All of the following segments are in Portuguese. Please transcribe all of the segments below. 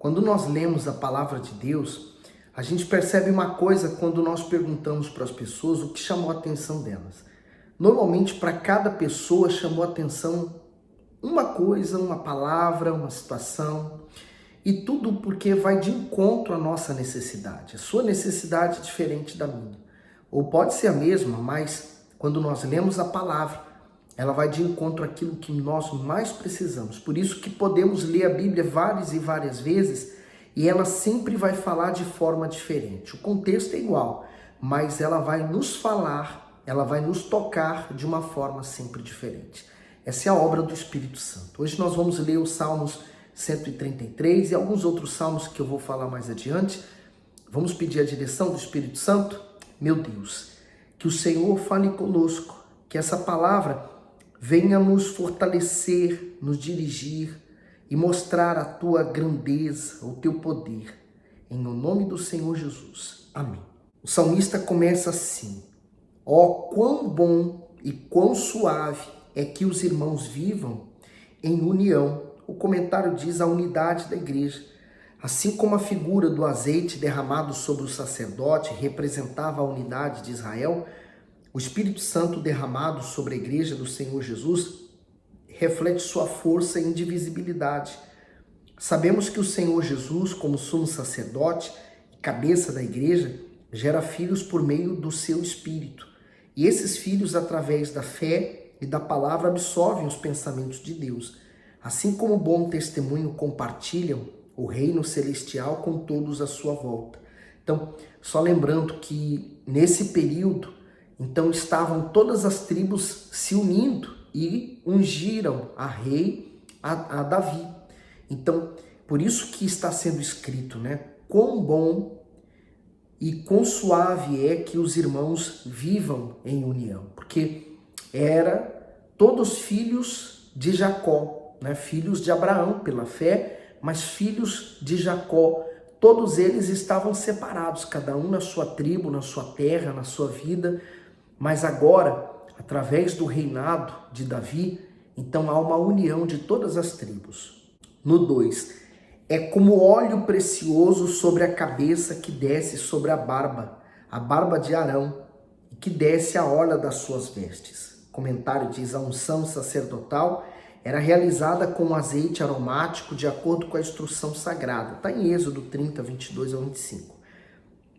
Quando nós lemos a palavra de Deus, a gente percebe uma coisa quando nós perguntamos para as pessoas o que chamou a atenção delas. Normalmente, para cada pessoa chamou a atenção uma coisa, uma palavra, uma situação, e tudo porque vai de encontro à nossa necessidade. A sua necessidade é diferente da minha. Ou pode ser a mesma, mas quando nós lemos a palavra, ela vai de encontro àquilo que nós mais precisamos. Por isso que podemos ler a Bíblia várias e várias vezes e ela sempre vai falar de forma diferente. O contexto é igual, mas ela vai nos falar, ela vai nos tocar de uma forma sempre diferente. Essa é a obra do Espírito Santo. Hoje nós vamos ler os Salmos 133 e alguns outros salmos que eu vou falar mais adiante. Vamos pedir a direção do Espírito Santo? Meu Deus, que o Senhor fale conosco, que essa palavra venha nos fortalecer, nos dirigir e mostrar a tua grandeza, o teu poder. Em nome do Senhor Jesus. Amém. O salmista começa assim: ó, quão bom e quão suave é que os irmãos vivam em união. O comentário diz a unidade da igreja. Assim como a figura do azeite derramado sobre o sacerdote representava a unidade de Israel, o Espírito Santo derramado sobre a igreja do Senhor Jesus reflete sua força e indivisibilidade. Sabemos que o Senhor Jesus, como sumo sacerdote e cabeça da igreja, gera filhos por meio do seu Espírito. E esses filhos, através da fé e da palavra, absorvem os pensamentos de Deus. Assim como bom testemunho compartilham o reino celestial com todos à sua volta. Então, só lembrando que nesse período, então estavam todas as tribos se unindo e ungiram a rei, a Davi. Então, por isso que está sendo escrito, né? Quão bom e quão suave é que os irmãos vivam em união. Porque era todos filhos de Jacó, né? Filhos de Abraão pela fé, mas filhos de Jacó. Todos eles estavam separados, cada um na sua tribo, na sua terra, na sua vida. Mas agora, através do reinado de Davi, então há uma união de todas as tribos. No 2, é como óleo precioso sobre a cabeça que desce sobre a barba de Arão, e que desce a orla das suas vestes. O comentário diz: a unção sacerdotal era realizada com azeite aromático de acordo com a instrução sagrada. Está em Êxodo 30, 22 ao 25.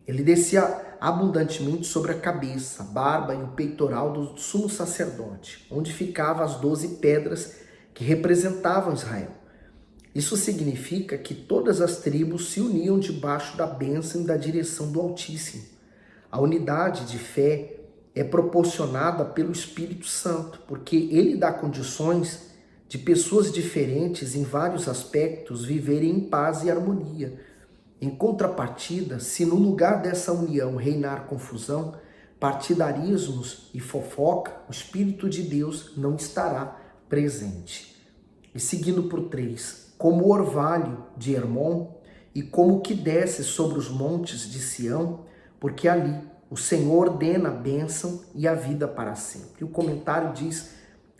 Ele descia abundantemente sobre a cabeça, a barba e o peitoral do sumo sacerdote, onde ficavam as 12 pedras que representavam Israel. Isso significa que todas as tribos se uniam debaixo da bênção e da direção do Altíssimo. A unidade de fé é proporcionada pelo Espírito Santo, porque ele dá condições de pessoas diferentes em vários aspectos viverem em paz e harmonia. Em contrapartida, se no lugar dessa união reinar confusão, partidarismos e fofoca, o Espírito de Deus não estará presente. E seguindo por 3, como o orvalho de Hermon e como o que desce sobre os montes de Sião, porque ali o Senhor ordena a bênção e a vida para sempre. E o comentário diz: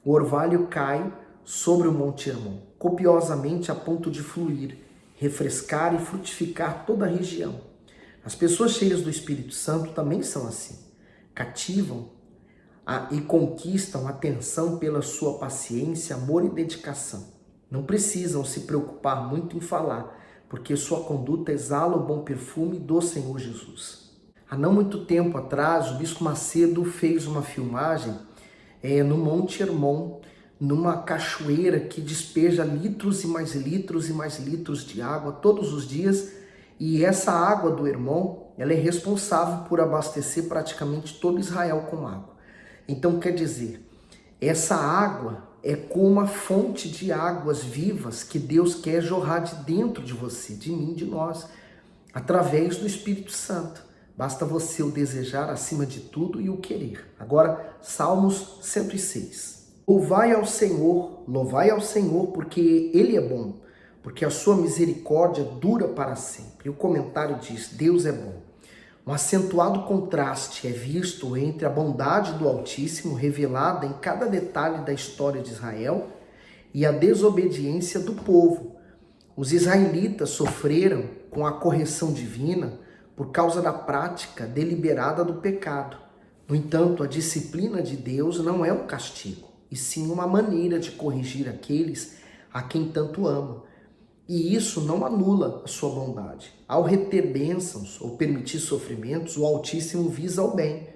o orvalho cai sobre o monte Hermon, copiosamente a ponto de fluir, refrescar e frutificar toda a região. As pessoas cheias do Espírito Santo também são assim. Cativam e conquistam atenção pela sua paciência, amor e dedicação. Não precisam se preocupar muito em falar, porque sua conduta exala o bom perfume do Senhor Jesus. Há não muito tempo atrás, o Bispo Macedo fez uma filmagem no Monte Hermon, numa cachoeira que despeja litros e mais litros e mais litros de água todos os dias, e essa água do Hermon, ela é responsável por abastecer praticamente todo Israel com água. Então quer dizer, essa água é como uma fonte de águas vivas que Deus quer jorrar de dentro de você, de mim, de nós, através do Espírito Santo. Basta você o desejar acima de tudo e o querer. Agora, Salmos 106. Louvai ao Senhor, porque Ele é bom, porque a sua misericórdia dura para sempre. E o comentário diz: Deus é bom. Um acentuado contraste é visto entre a bondade do Altíssimo, revelada em cada detalhe da história de Israel, e a desobediência do povo. Os israelitas sofreram com a correção divina por causa da prática deliberada do pecado. No entanto, a disciplina de Deus não é um castigo, e sim uma maneira de corrigir aqueles a quem tanto ama. E isso não anula a sua bondade. Ao reter bênçãos ou permitir sofrimentos, o Altíssimo visa o bem.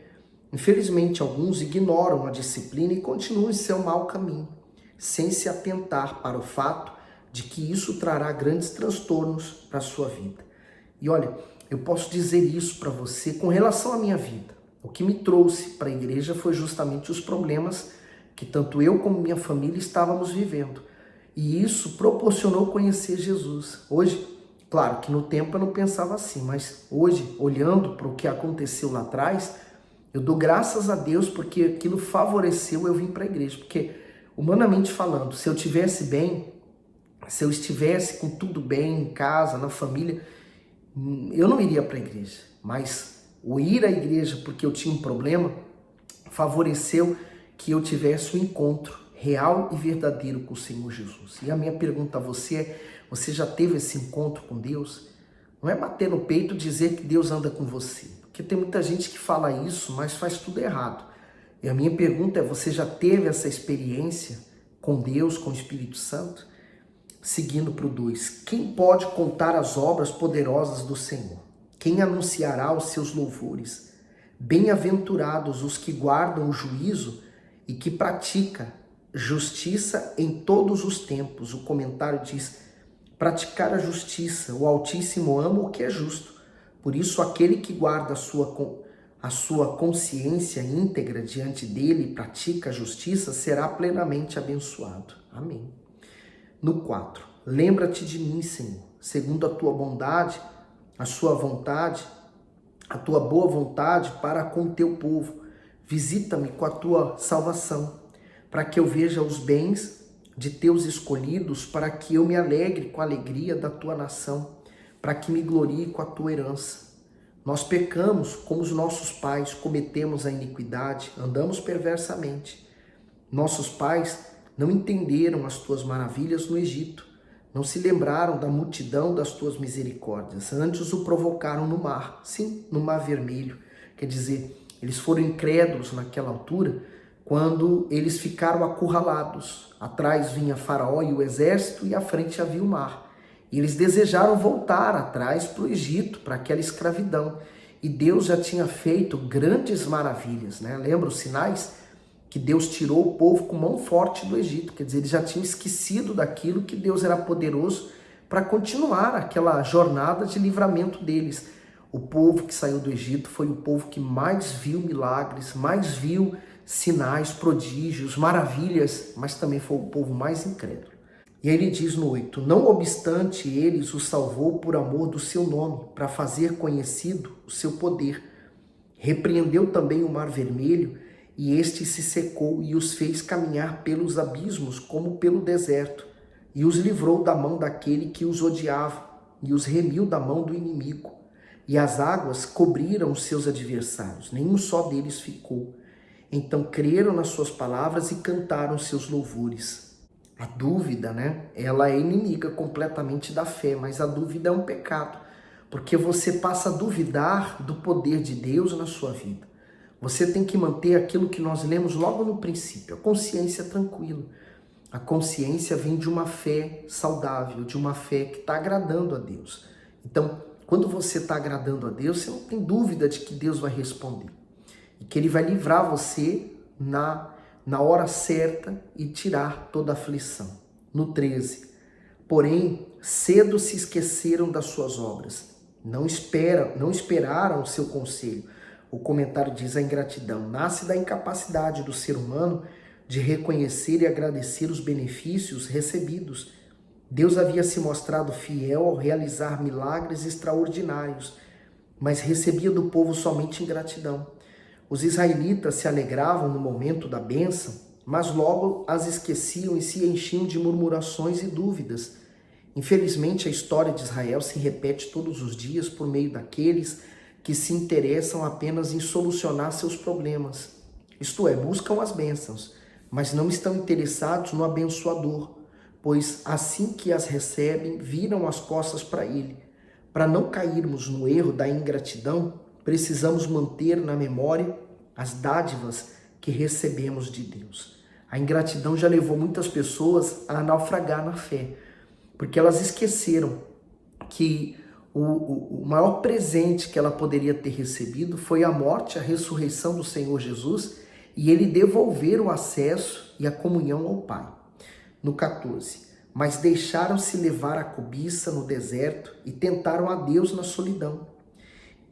Infelizmente, alguns ignoram a disciplina e continuam em seu mau caminho, sem se atentar para o fato de que isso trará grandes transtornos para a sua vida. E olha, eu posso dizer isso para você com relação à minha vida. O que me trouxe para a igreja foi justamente os problemas que tanto eu como minha família estávamos vivendo. E isso proporcionou conhecer Jesus. Hoje, claro que no tempo eu não pensava assim, mas hoje, olhando para o que aconteceu lá atrás, eu dou graças a Deus porque aquilo favoreceu eu vir para a igreja. Porque, humanamente falando, se eu tivesse bem, se eu estivesse com tudo bem em casa, na família, eu não iria para a igreja. Mas o ir à igreja porque eu tinha um problema favoreceu que eu tivesse um encontro real e verdadeiro com o Senhor Jesus. E a minha pergunta a você é: você já teve esse encontro com Deus? Não é bater no peito e dizer que Deus anda com você, porque tem muita gente que fala isso, mas faz tudo errado. E a minha pergunta é: você já teve essa experiência com Deus, com o Espírito Santo? Seguindo para o 2, quem pode contar as obras poderosas do Senhor? Quem anunciará os seus louvores? Bem-aventurados os que guardam o juízo e que praticam justiça em todos os tempos. O comentário diz: praticar a justiça, o Altíssimo ama o que é justo. Por isso, aquele que guarda a sua consciência íntegra diante dele e pratica a justiça será plenamente abençoado. Amém. No 4, lembra-te de mim, Senhor, segundo a tua bondade, a sua vontade, a tua boa vontade para com o teu povo. Visita-me com a tua salvação, para que eu veja os bens de teus escolhidos, para que eu me alegre com a alegria da tua nação, para que me glorie com a tua herança. Nós pecamos como os nossos pais, cometemos a iniquidade, andamos perversamente. Nossos pais não entenderam as tuas maravilhas no Egito, não se lembraram da multidão das tuas misericórdias, antes o provocaram no mar, sim, no mar vermelho. Quer dizer, eles foram incrédulos naquela altura, quando eles ficaram acurralados. Atrás vinha Faraó e o exército e à frente havia o mar. E eles desejaram voltar atrás para o Egito, para aquela escravidão. E Deus já tinha feito grandes maravilhas, né? Lembra os sinais? Que Deus tirou o povo com mão forte do Egito. Quer dizer, eles já tinham esquecido daquilo que Deus era poderoso para continuar aquela jornada de livramento deles. O povo que saiu do Egito foi o povo que mais viu milagres, mais viu sinais, prodígios, maravilhas, mas também foi o povo mais incrédulo. E aí ele diz no 8, não obstante eles o salvou por amor do seu nome, para fazer conhecido o seu poder. Repreendeu também o mar vermelho, e este se secou e os fez caminhar pelos abismos como pelo deserto, e os livrou da mão daquele que os odiava, e os remiu da mão do inimigo. E as águas cobriram os seus adversários, nenhum só deles ficou. Então creram nas suas palavras e cantaram seus louvores. A dúvida, né? Ela é inimiga completamente da fé, mas a dúvida é um pecado, porque você passa a duvidar do poder de Deus na sua vida. Você tem que manter aquilo que nós lemos logo no princípio, a consciência tranquila. A consciência vem de uma fé saudável, de uma fé que está agradando a Deus. Então, quando você está agradando a Deus, você não tem dúvida de que Deus vai responder. E que Ele vai livrar você na hora certa e tirar toda a aflição. No 13, porém, cedo se esqueceram das suas obras. Não esperaram o seu conselho. O comentário diz: a ingratidão nasce da incapacidade do ser humano de reconhecer e agradecer os benefícios recebidos. Deus havia se mostrado fiel ao realizar milagres extraordinários, mas recebia do povo somente ingratidão. Os israelitas se alegravam no momento da bênção, mas logo as esqueciam e se enchiam de murmurações e dúvidas. Infelizmente, a história de Israel se repete todos os dias por meio daqueles que se interessam apenas em solucionar seus problemas. Isto é, buscam as bênçãos, mas não estão interessados no abençoador. pois assim que as recebem, viram as costas para ele. Para não cairmos no erro da ingratidão, precisamos manter na memória as dádivas que recebemos de Deus. A ingratidão já levou muitas pessoas a naufragar na fé, porque elas esqueceram que o maior presente que ela poderia ter recebido foi a morte, a ressurreição do Senhor Jesus e ele devolver o acesso e a comunhão ao Pai. No 14, mas deixaram-se levar à cobiça no deserto e tentaram a Deus na solidão.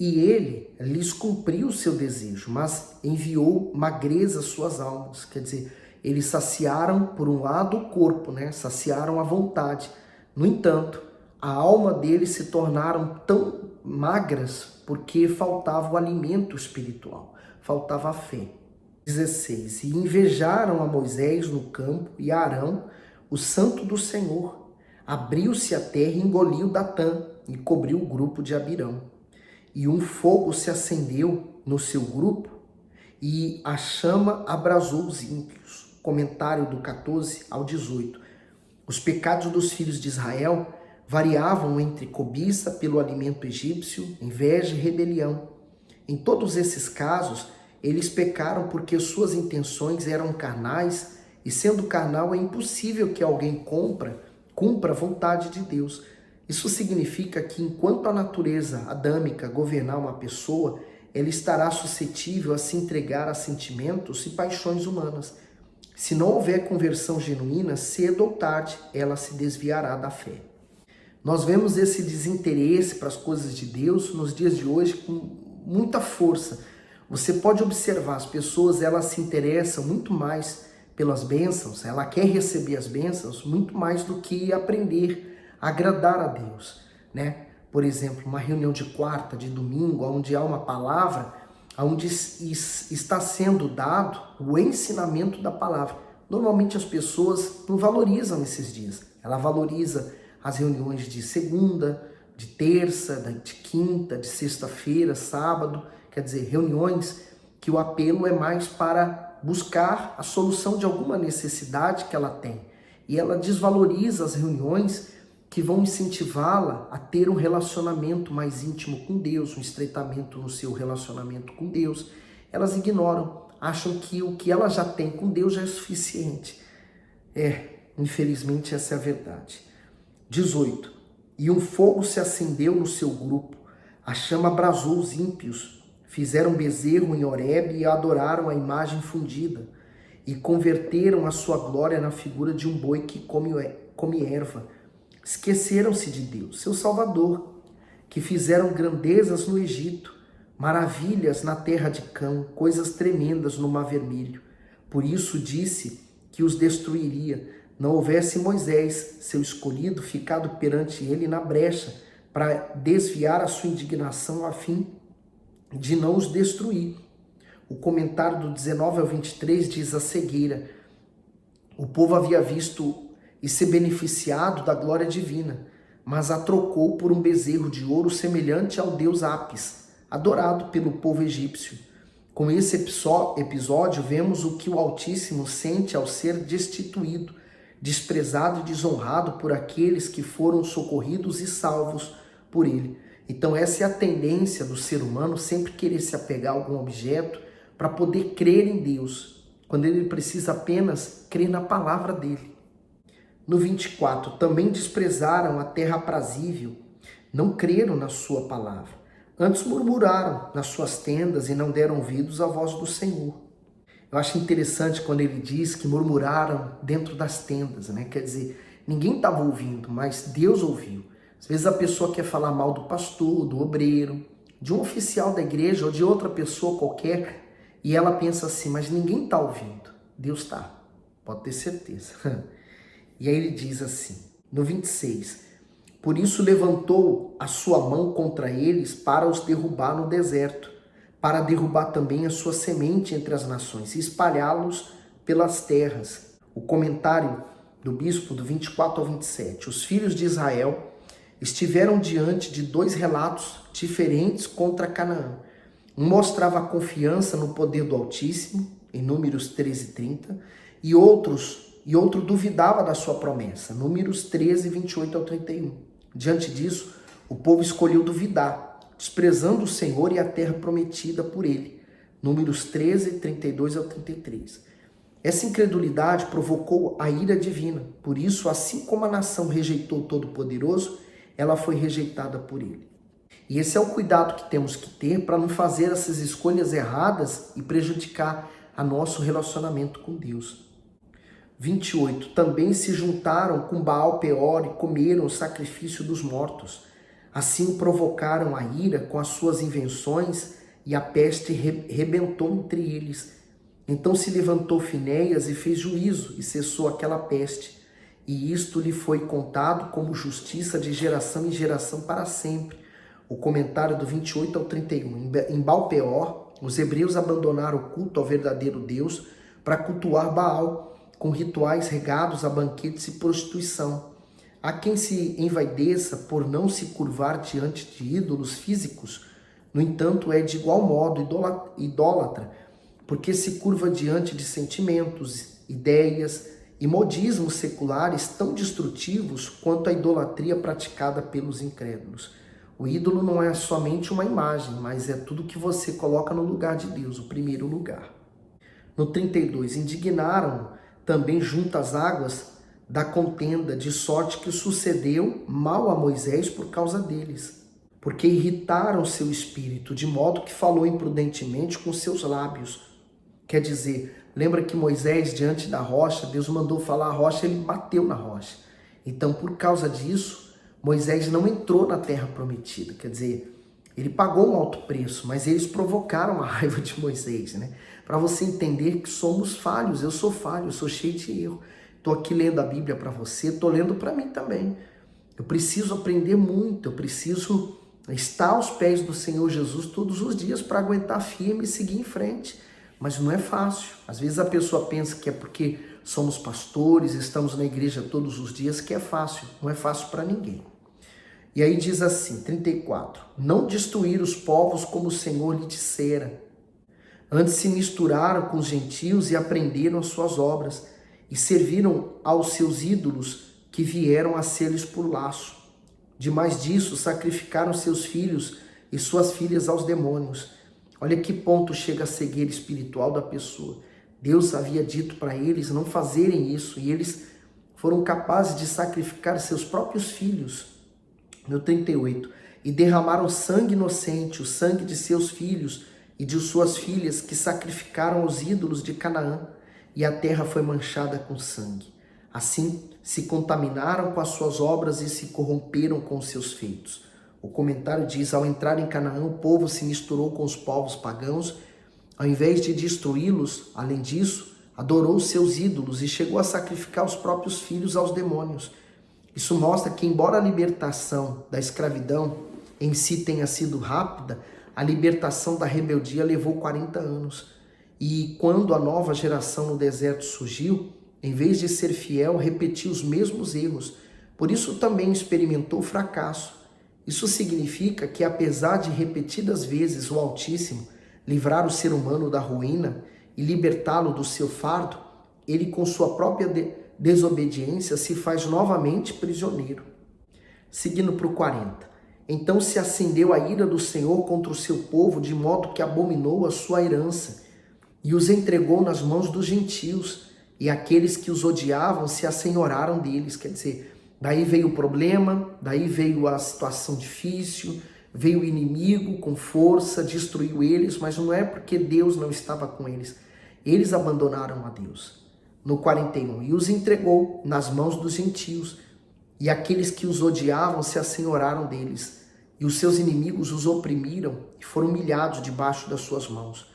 E ele lhes cumpriu o seu desejo, mas enviou magreza às suas almas. Quer dizer, eles saciaram, por um lado, o corpo, né? Saciaram a vontade. No entanto, a alma deles se tornaram tão magras porque faltava o alimento espiritual, faltava a fé. 16. E invejaram a Moisés no campo e a Arão, o santo do Senhor. Abriu-se a terra e engoliu Datã e cobriu o grupo de Abirão. E um fogo se acendeu no seu grupo e a chama abrasou os ímpios. Comentário do 14 ao 18. Os pecados dos filhos de Israel variavam entre cobiça pelo alimento egípcio, inveja e rebelião. Em todos esses casos, eles pecaram porque suas intenções eram carnais, e sendo carnal é impossível que alguém cumpra a vontade de Deus. Isso significa que enquanto a natureza adâmica governar uma pessoa, ela estará suscetível a se entregar a sentimentos e paixões humanas. Se não houver conversão genuína, cedo ou tarde ela se desviará da fé. Nós vemos esse desinteresse para as coisas de Deus nos dias de hoje com muita força. Você pode observar, as pessoas elas se interessam muito mais pelas bênçãos, ela quer receber as bênçãos muito mais do que aprender a agradar a Deus, né? Por exemplo, uma reunião de quarta, de domingo, onde há uma palavra, onde está sendo dado o ensinamento da palavra. Normalmente as pessoas não valorizam esses dias. Ela valoriza as reuniões de segunda, de terça, de quinta, de sexta-feira, sábado. Quer dizer, reuniões que o apelo é mais para buscar a solução de alguma necessidade que ela tem. E ela desvaloriza as reuniões que vão incentivá-la a ter um relacionamento mais íntimo com Deus, um estreitamento no seu relacionamento com Deus. Elas ignoram, acham que o que ela já tem com Deus já é suficiente. Infelizmente essa é a verdade. 18. E um fogo se acendeu no seu grupo, a chama abrasou os ímpios, fizeram bezerro em Horebe e adoraram a imagem fundida, e converteram a sua glória na figura de um boi que come erva. Esqueceram-se de Deus, seu Salvador, que fizeram grandezas no Egito, maravilhas na terra de Cã, coisas tremendas no Mar Vermelho. Por isso disse que os destruiria, não houvesse Moisés, seu escolhido, ficado perante ele na brecha, para desviar a sua indignação a fim de não os destruir. O comentário do 19 ao 23 diz a cegueira. O povo havia visto e se beneficiado da glória divina, mas a trocou por um bezerro de ouro semelhante ao deus Apis, adorado pelo povo egípcio. Com esse episódio, vemos o que o Altíssimo sente ao ser destituído, desprezado e desonrado por aqueles que foram socorridos e salvos por ele. Então essa é a tendência do ser humano, sempre querer se apegar a algum objeto para poder crer em Deus, quando ele precisa apenas crer na palavra dele. No 24, também desprezaram a terra aprazível, não creram na sua palavra. Antes murmuraram nas suas tendas e não deram ouvidos à voz do Senhor. Eu acho interessante quando ele diz que murmuraram dentro das tendas, né? Quer dizer, ninguém estava ouvindo, mas Deus ouviu. Às vezes a pessoa quer falar mal do pastor, do obreiro, de um oficial da igreja ou de outra pessoa qualquer, e ela pensa assim, mas ninguém está ouvindo. Deus está, pode ter certeza. E aí ele diz assim, no 26, por isso levantou a sua mão contra eles para os derrubar no deserto, para derrubar também a sua semente entre as nações e espalhá-los pelas terras. O comentário do bispo do 24 ao 27, os filhos de Israel estiveram diante de dois relatos diferentes contra Canaã. Um mostrava a confiança no poder do Altíssimo, em Números 13:30, e outros e outro duvidava da sua promessa. Números 13, 28 ao 31. Diante disso, o povo escolheu duvidar, desprezando o Senhor e a terra prometida por ele. Números 13, 32 ao 33. Essa incredulidade provocou a ira divina. Por isso, assim como a nação rejeitou o Todo-Poderoso, ela foi rejeitada por ele. E esse é o cuidado que temos que ter para não fazer essas escolhas erradas e prejudicar a nosso relacionamento com Deus. 28. Também se juntaram com Baal Peor e comeram o sacrifício dos mortos. Assim provocaram a ira com as suas invenções e a peste rebentou entre eles. Então se levantou Finéias e fez juízo e cessou aquela peste. E isto lhe foi contado como justiça de geração em geração para sempre. O comentário do 28 ao 31. Em Baal Peor, os hebreus abandonaram o culto ao verdadeiro Deus para cultuar Baal, com rituais regados a banquetes e prostituição. Há quem se envaideça por não se curvar diante de ídolos físicos, no entanto é de igual modo idólatra, porque se curva diante de sentimentos, ideias e modismos seculares tão destrutivos quanto a idolatria praticada pelos incrédulos. O ídolo não é somente uma imagem, mas é tudo que você coloca no lugar de Deus, o primeiro lugar. No 32, indignaram também junto às águas da contenda, de sorte que sucedeu mal a Moisés por causa deles, porque irritaram seu espírito, de modo que falou imprudentemente com seus lábios. Quer dizer, lembra que Moisés, diante da rocha, Deus mandou falar a rocha, ele bateu na rocha. Então, por causa disso, Moisés não entrou na terra prometida. Quer dizer, ele pagou um alto preço, mas eles provocaram a raiva de Moisés, né? Para você entender que somos falhos, eu sou falho, eu sou cheio de erro. Estou aqui lendo a Bíblia para você, estou lendo para mim também. Eu preciso aprender muito, eu preciso estar aos pés do Senhor Jesus todos os dias para aguentar firme e seguir em frente. Mas não é fácil. Às vezes a pessoa pensa que é porque somos pastores, estamos na igreja todos os dias, que é fácil. Não é fácil para ninguém. E aí diz assim, 34. Não destruir os povos como o Senhor lhe dissera. Antes se misturaram com os gentios e aprenderam as suas obras, e serviram aos seus ídolos que vieram a ser-lhes por laço. Demais disso, sacrificaram seus filhos e suas filhas aos demônios. Olha que ponto chega a cegueira espiritual da pessoa. Deus havia dito para eles não fazerem isso, e eles foram capazes de sacrificar seus próprios filhos. No 38, e derramaram sangue inocente, o sangue de seus filhos e de suas filhas, que sacrificaram aos ídolos de Canaã, e a terra foi manchada com sangue. Assim, se contaminaram com as suas obras e se corromperam com os seus feitos. O comentário diz, ao entrar em Canaã, o povo se misturou com os povos pagãos. Ao invés de destruí-los, além disso, adorou os seus ídolos e chegou a sacrificar os próprios filhos aos demônios. Isso mostra que, embora a libertação da escravidão em si tenha sido rápida, a libertação da rebeldia levou 40 anos. E quando a nova geração no deserto surgiu, em vez de ser fiel, repetiu os mesmos erros. Por isso também experimentou fracasso. Isso significa que, apesar de repetidas vezes o Altíssimo livrar o ser humano da ruína e libertá-lo do seu fardo, ele com sua própria desobediência se faz novamente prisioneiro. Seguindo para o 40. Então se acendeu a ira do Senhor contra o seu povo, de modo que abominou a sua herança, e os entregou nas mãos dos gentios, e aqueles que os odiavam se assenhoraram deles. Quer dizer, daí veio o problema, daí veio a situação difícil, veio o inimigo com força, destruiu eles, mas não é porque Deus não estava com eles. Eles abandonaram a Deus. No 41, e os entregou nas mãos dos gentios, e aqueles que os odiavam se assenhoraram deles, e os seus inimigos os oprimiram e foram humilhados debaixo das suas mãos.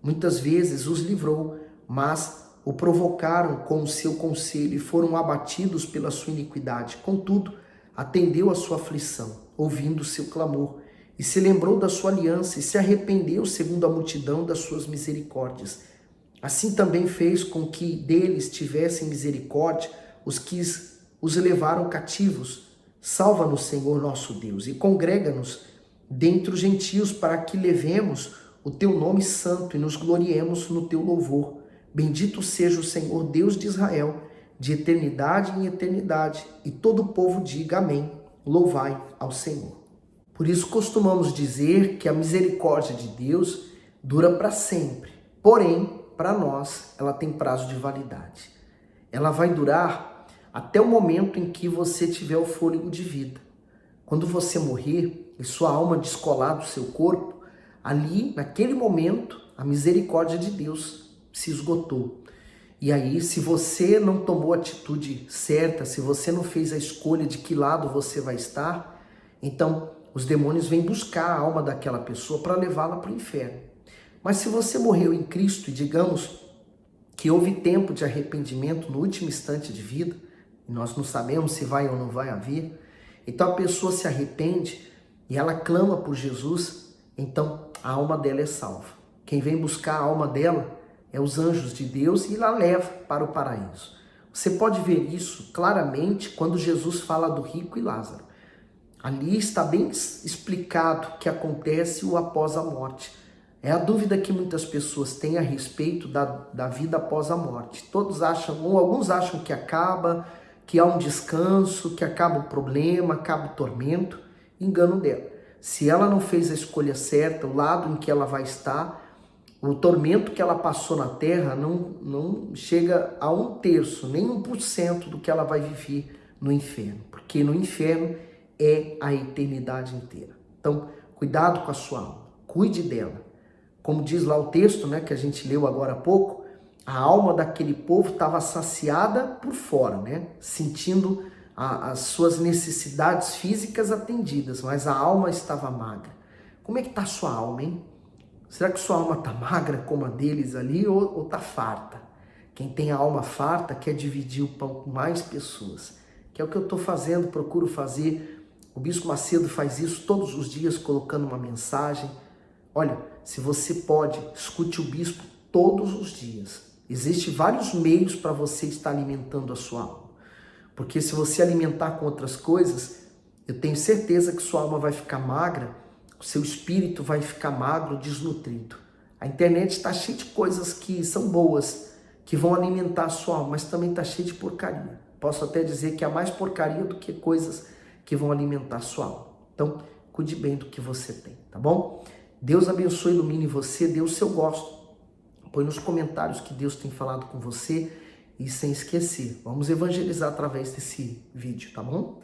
Muitas vezes os livrou, mas o provocaram com o seu conselho e foram abatidos pela sua iniquidade. Contudo, atendeu a sua aflição, ouvindo o seu clamor, e se lembrou da sua aliança e se arrependeu segundo a multidão das suas misericórdias. Assim também fez com que deles tivessem misericórdia os que os levaram cativos. Salva-nos, Senhor nosso Deus, e congrega-nos dentre os gentios, para que levemos o teu nome santo e nos gloriemos no teu louvor. Bendito seja o Senhor Deus de Israel, de eternidade em eternidade. E todo o povo diga amém, louvai ao Senhor. Por isso costumamos dizer que a misericórdia de Deus dura para sempre. Porém, para nós, ela tem prazo de validade. Ela vai durar até o momento em que você tiver o fôlego de vida. Quando você morrer e sua alma descolar do seu corpo, ali, naquele momento, a misericórdia de Deus se esgotou. E aí, se você não tomou a atitude certa, se você não fez a escolha de que lado você vai estar, então os demônios vêm buscar a alma daquela pessoa para levá-la para o inferno. Mas se você morreu em Cristo e digamos que houve tempo de arrependimento no último instante de vida, e nós não sabemos se vai ou não vai haver, então a pessoa se arrepende e ela clama por Jesus, então a alma dela é salva. Quem vem buscar a alma dela é os anjos de Deus e ela leva para o paraíso. Você pode ver isso claramente quando Jesus fala do rico e Lázaro. Ali está bem explicado o que acontece o após a morte. É a dúvida que muitas pessoas têm a respeito da vida após a morte. Todos acham, ou alguns acham que acaba, que há um descanso, que acaba o problema, acaba o tormento. Engano dela. Se ela não fez a escolha certa, o lado em que ela vai estar, o tormento que ela passou na terra não chega a 1/3, nem 1% do que ela vai viver no inferno. Porque no inferno é a eternidade inteira. Então, cuidado com a sua alma, cuide dela. Como diz lá o texto, né, que a gente leu agora há pouco, a alma daquele povo estava saciada por fora, né, sentindo as suas necessidades físicas atendidas, mas a alma estava magra. Como é que está a sua alma, hein? Será que sua alma está magra como a deles ali ou está farta? Quem tem a alma farta quer dividir o pão com mais pessoas, que é o que eu estou fazendo, procuro fazer. O Bispo Macedo faz isso todos os dias, colocando uma mensagem. Olha, se você pode, escute o Bispo todos os dias. Existem vários meios para você estar alimentando a sua alma. Porque se você alimentar com outras coisas, eu tenho certeza que sua alma vai ficar magra, o seu espírito vai ficar magro, desnutrido. A internet está cheia de coisas que são boas, que vão alimentar a sua alma, mas também está cheia de porcaria. Posso até dizer que há mais porcaria do que coisas que vão alimentar a sua alma. Então, cuide bem do que você tem, tá bom? Deus abençoe e ilumine você, dê o seu gosto. Põe nos comentários que Deus tem falado com você e sem esquecer, vamos evangelizar através desse vídeo, tá bom?